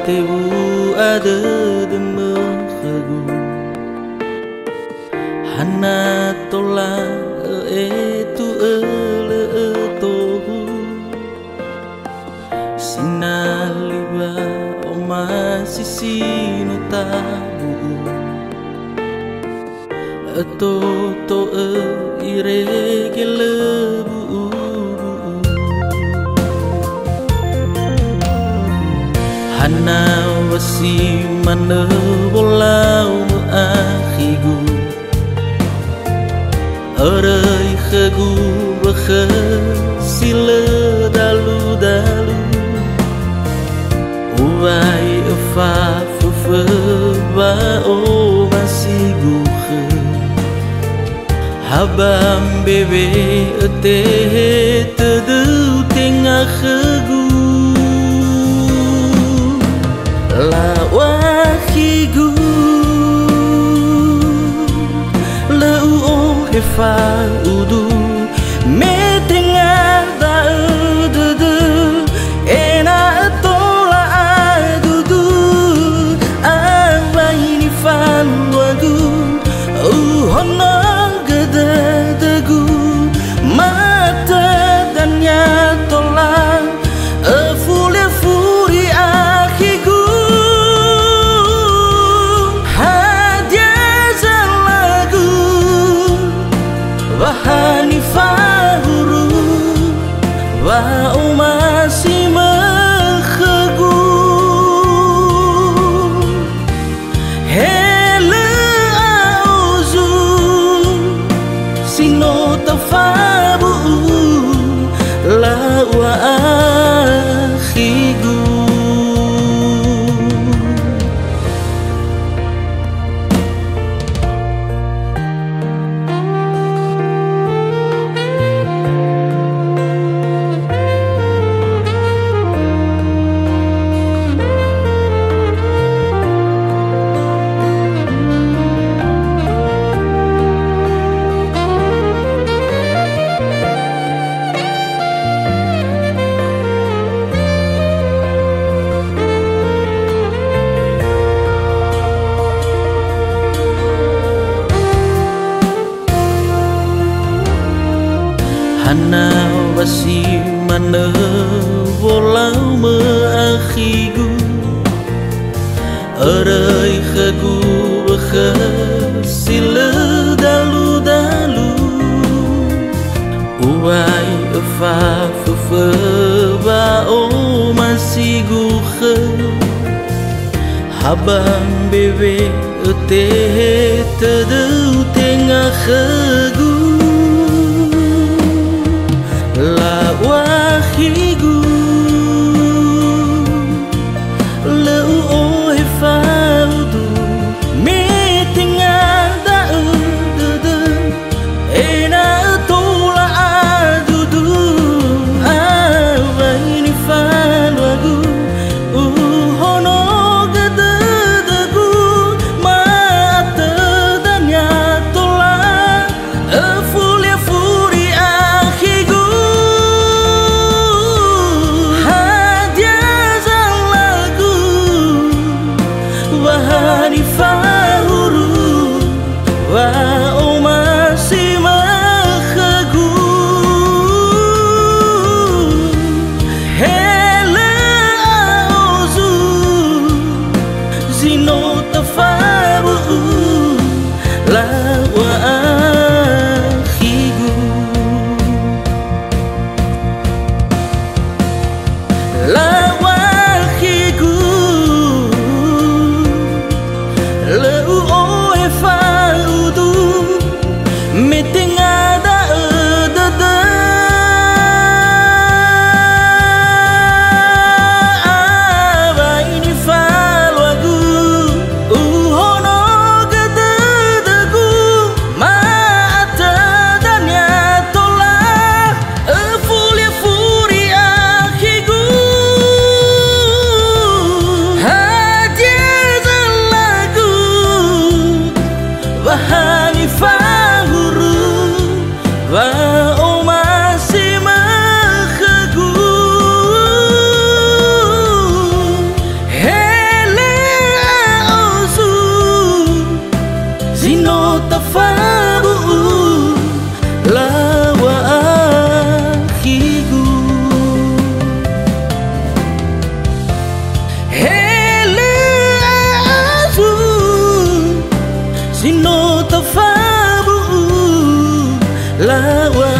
tebu ada demehegu hana tola tu ele tohu sinaliba oma sisi no tabu ato to iregelebu hana wasi mana bolau akhigu arai khegu bakha sila dalu dalu uai afa fufa ba o masigu habam bebe ate tedu tengah khegu la wahigu la o hefa udu me tengah da udu ena tola adudu abaini fan wagu hono gada dagu mata dan ya tola fule furi akhigu wahani fahuru wa umasi makhegu hele auzu sino tafabu la wa akhigu hana wasi mana bolau akhigu arai khagu bakha sila dalu dalu uai afa fufa ba o masigu kha habang bebe ate tedu tengah khagu la wahigu la o hefaudu me tengah da udu ena tola adudu awaini fan wagu hono gada dagu mata dan ya tola Zino tafabu lawa akhiku hele azu Zino tafabu lawa